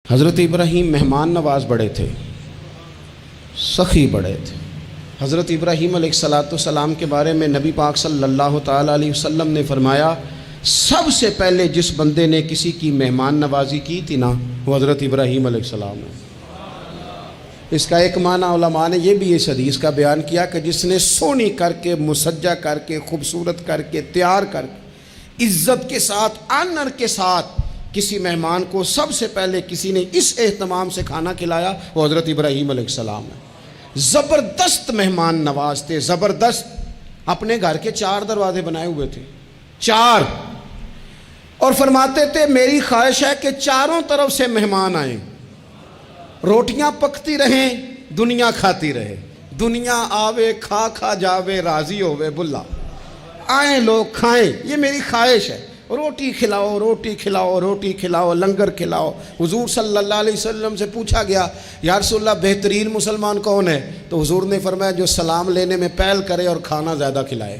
حضرت ابراہیم مہمان نواز بڑے تھے، سخی بڑے تھے۔ حضرت ابراہیم علیہ السلام کے بارے میں نبی پاک صلی اللہ تعالیٰ علیہ وسلم نے فرمایا، سب سے پہلے جس بندے نے کسی کی مہمان نوازی کی تھی نا، وہ حضرت ابراہیم علیہ السلام ہے۔ اس کا ایک معنی علماء نے یہ بھی اس حدیث کا بیان کیا کہ جس نے سونی کر کے، مسجہ کر کے، خوبصورت کر کے، تیار کر کے، عزت کے ساتھ، آنر کے ساتھ کسی مہمان کو سب سے پہلے کسی نے اس اہتمام سے کھانا کھلایا، وہ حضرت ابراہیم علیہ السلام ہے۔ زبردست مہمان نواز تھے، زبردست۔ اپنے گھر کے 4 دروازے بنائے ہوئے تھے، 4، اور فرماتے تھے میری خواہش ہے کہ چاروں طرف سے مہمان آئیں، روٹیاں پکتی رہیں، دنیا کھاتی رہے، دنیا آوے کھا کھا جاوے، راضی ہوئے بلا، آئیں لوگ کھائیں، یہ میری خواہش ہے۔ روٹی کھلاؤ، روٹی کھلاؤ، روٹی کھلاؤ، لنگر کھلاؤ۔ حضور صلی اللہ علیہ وسلم سے پوچھا گیا، یا رسول اللہ بہترین مسلمان کون ہے؟ تو حضور نے فرمایا جو سلام لینے میں پہل کرے اور کھانا زیادہ کھلائے،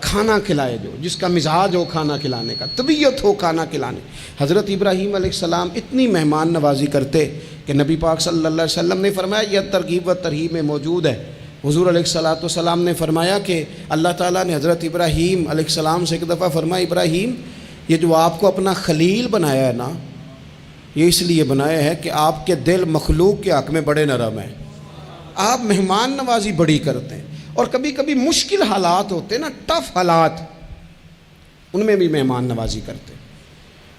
کھانا کھلائے، جو جس کا مزاج ہو کھانا کھلانے کا، طبیعت ہو کھانا کھلانے۔ حضرت ابراہیم علیہ السلام اتنی مہمان نوازی کرتے کہ نبی پاک صلی اللہ علیہ وسلم نے فرمایا، یہ ترغیب و ترہیب میں موجود ہے۔ حضور علیہ السلام نے فرمایا کہ اللہ تعالیٰ نے حضرت ابراہیم علیہ السلام سے ایک دفعہ فرمایا، ابراہیم یہ جو آپ کو اپنا خلیل بنایا ہے نا، یہ اس لیے بنایا ہے کہ آپ کے دل مخلوق کے حق میں بڑے نرم ہیں، آپ مہمان نوازی بڑی کرتے ہیں، اور کبھی کبھی مشکل حالات ہوتے ہیں نا، ٹف حالات، ان میں بھی مہمان نوازی کرتے،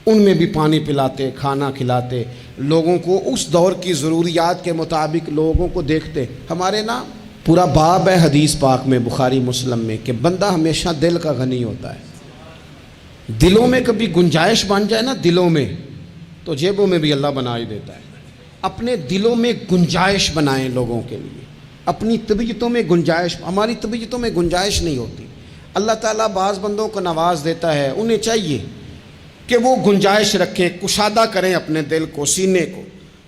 ان میں بھی پانی پلاتے، کھانا کھلاتے، لوگوں کو اس دور کی ضروریات کے مطابق لوگوں کو دیکھتے۔ ہمارے نا پورا باب ہے حدیث پاک میں، بخاری مسلم میں، کہ بندہ ہمیشہ دل کا غنی ہوتا ہے۔ دلوں میں کبھی گنجائش بن جائے نا، دلوں میں، تو جیبوں میں بھی اللہ بنا ہی دیتا ہے۔ اپنے دلوں میں گنجائش بنائیں لوگوں کے لیے، اپنی طبیعتوں میں گنجائش۔ ہماری طبیعتوں میں گنجائش نہیں ہوتی، اللہ تعالیٰ بعض بندوں کو نواز دیتا ہے، انہیں چاہیے کہ وہ گنجائش رکھیں، کشادہ کریں اپنے دل کو، سینے کو۔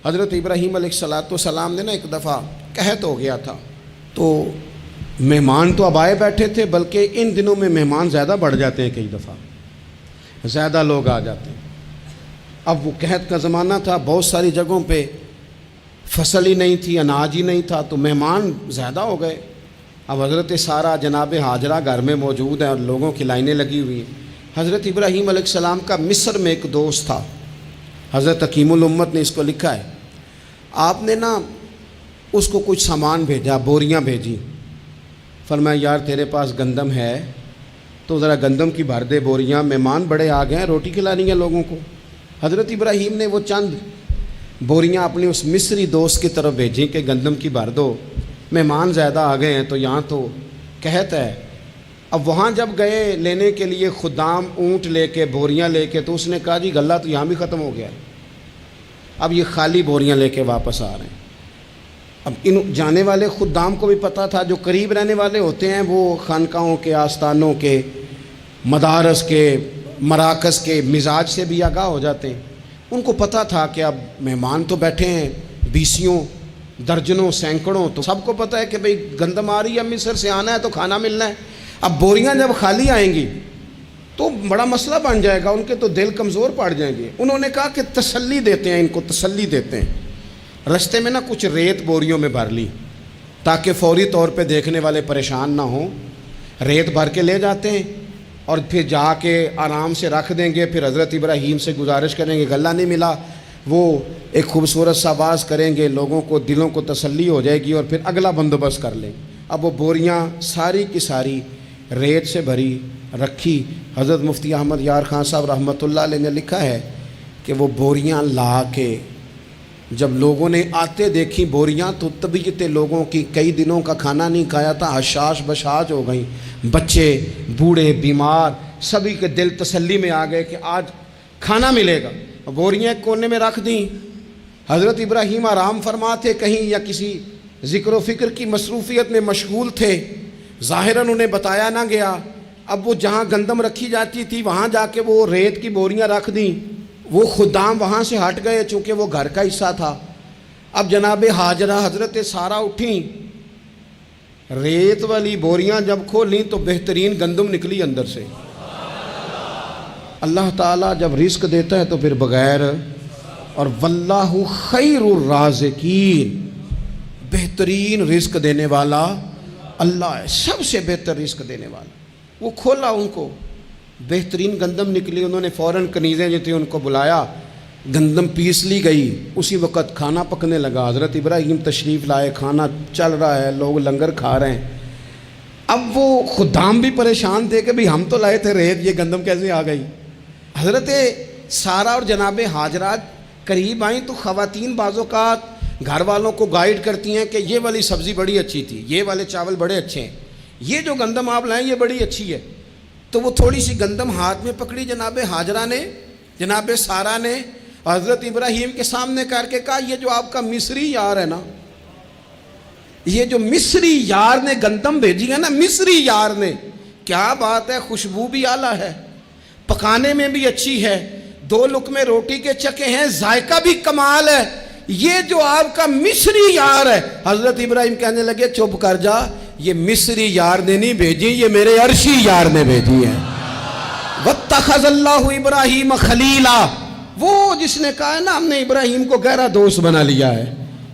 حضرت ابراہیم علیہ السلام نے نا ایک دفعہ قحط ہو گیا تھا، تو مہمان تو اب آئے بیٹھے تھے، بلکہ ان دنوں میں مہمان زیادہ بڑھ جاتے ہیں، کئی دفعہ زیادہ لوگ آ جاتے ہیں۔ اب وہ قحط کا زمانہ تھا، بہت ساری جگہوں پہ فصل ہی نہیں تھی، اناج ہی نہیں تھا، تو مہمان زیادہ ہو گئے۔ اب حضرت سارہ جناب ہاجرہ گھر میں موجود ہیں اور لوگوں کی لائنیں لگی ہوئی ہیں۔ حضرت ابراہیم علیہ السلام کا مصر میں ایک دوست تھا، حضرت حکیم الامت نے اس کو لکھا ہے، آپ نے نا اس کو کچھ سامان بھیجا، بوریاں بھیجی، فرمایا یار تیرے پاس گندم ہے تو ذرا گندم کی بھر دے بوریاں، مہمان بڑے آ گئے ہیں، روٹی کھلانی ہے لوگوں کو۔ حضرت ابراہیم نے وہ چند بوریاں اپنے اس مصری دوست کی طرف بھیجیں کہ گندم کی بھر دو، مہمان زیادہ آ گئے ہیں تو یہاں تو قحط ہے۔ اب وہاں جب گئے لینے کے لیے خدام اونٹ لے کے، بوریاں لے کے، تو اس نے کہا جی غلہ تو یہاں بھی ختم ہو گیا ہے، اب یہ خالی بوریاں لے کے واپس آ رہے ہیں۔ اب ان جانے والے خدام کو بھی پتہ تھا، جو قریب رہنے والے ہوتے ہیں وہ خانقاہوں کے، آستانوں کے، مدارس کے، مراکز کے مزاج سے بھی آگاہ ہو جاتے ہیں۔ ان کو پتہ تھا کہ اب مہمان تو بیٹھے ہیں، بیسیوں، درجنوں، سینکڑوں، تو سب کو پتہ ہے کہ بھئی گندم آ رہی ہے، مصر سے آنا ہے تو کھانا ملنا ہے۔ اب بوریاں جب خالی آئیں گی تو بڑا مسئلہ بن جائے گا، ان کے تو دل کمزور پڑ جائیں گے۔ انہوں نے کہا کہ تسلی دیتے ہیں، ان کو تسلی دیتے ہیں۔ رستے میں نا کچھ ریت بوریوں میں بھر لی تاکہ فوری طور پہ دیکھنے والے پریشان نہ ہوں، ریت بھر کے لے جاتے ہیں اور پھر جا کے آرام سے رکھ دیں گے۔ پھر حضرت ابراہیم سے گزارش کریں گے، غلہ نہیں ملا، وہ ایک خوبصورت سا آواز کریں گے، لوگوں کو دلوں کو تسلی ہو جائے گی، اور پھر اگلا بندوبست کر لیں۔ اب وہ بوریاں ساری کی ساری ریت سے بھری رکھی۔ حضرت مفتی احمد یار خان صاحب رحمۃ اللہ علیہ نے لکھا ہے کہ وہ بوریاں لا کے جب لوگوں نے آتے دیکھی بوریاں، تو طبیعت لوگوں کی کئی دنوں کا کھانا نہیں کھایا تھا، حشاش بشاش ہو گئیں، بچے، بوڑھے، بیمار، سبھی کے دل تسلی میں آ گئے کہ آج کھانا ملے گا۔ بوریاں ایک کونے میں رکھ دیں۔ حضرت ابراہیم آرام فرما تھے کہیں، یا کسی ذکر و فکر کی مصروفیت میں مشغول تھے، ظاہراً انہیں بتایا نہ گیا۔ اب وہ جہاں گندم رکھی جاتی تھی وہاں جا کے وہ ریت کی بوریاں رکھ دیں۔ وہ خدام وہاں سے ہٹ گئے چونکہ وہ گھر کا حصہ تھا۔ اب جناب ہاجرہ حضرت سارہ اٹھیں، ریت والی بوریاں جب کھولیں تو بہترین گندم نکلی اندر سے۔ اللہ تعالیٰ جب رزق دیتا ہے تو پھر بغیر اور واللہ خیر الرازقین، بہترین رزق دینے والا اللہ ہے، سب سے بہتر رزق دینے والا۔ وہ کھولا ان کو، بہترین گندم نکلی، انہوں نے فوراً کنیزیں جو تھیں ان کو بلایا، گندم پیس لی گئی، اسی وقت کھانا پکنے لگا۔ حضرت ابراہیم تشریف لائے، کھانا چل رہا ہے، لوگ لنگر کھا رہے ہیں۔ اب وہ خدام بھی پریشان تھے کہ بھئی ہم تو لائے تھے ریت، یہ گندم کیسے آ گئی؟ حضرت سارہ اور جناب ہاجرہ قریب آئیں تو خواتین بعض اوقات گھر والوں کو گائیڈ کرتی ہیں کہ یہ والی سبزی بڑی اچھی تھی، یہ والے چاول بڑے اچھے ہیں، یہ جو گندم آپ لائیں یہ بڑی اچھی ہے۔ تو وہ تھوڑی سی گندم ہاتھ میں پکڑی جناب ہاجرہ نے، جناب سارہ نے، حضرت ابراہیم کے سامنے کر کے کہا یہ جو آپ کا مصری یار ہے نا، یہ جو مصری یار نے گندم بھیجی ہے نا، مصری یار نے، کیا بات ہے، خوشبو بھی اعلیٰ ہے، پکانے میں بھی اچھی ہے، 2 لقمے روٹی کے چکے ہیں، ذائقہ بھی کمال ہے، یہ جو آپ کا مصری یار ہے۔ حضرت ابراہیم کہنے لگے چپ کر جا، یہ مصری یار نے نہیں بھیجی، یہ میرے عرشی یار نے بھیجی ہے۔ وَاتَّخَذَ اللَّهُ إِبْرَاهِيمَ خَلِيلًا، وہ جس نے کہا ہے نا ہم نے ابراہیم کو گہرا دوست بنا لیا ہے،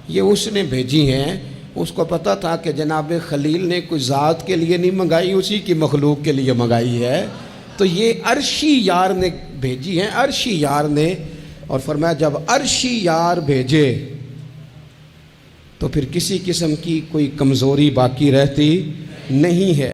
یہ اس نے بھیجی ہیں۔ اس کو پتہ تھا کہ جناب خلیل نے کوئی ذات کے لیے نہیں منگائی، اسی کی مخلوق کے لیے منگائی ہے، تو یہ عرشی یار نے بھیجی ہیں، عرشی یار نے۔ اور فرمایا جب عرشی یار بھیجے تو پھر کسی قسم کی کوئی کمزوری باقی رہتی نہیں ہے۔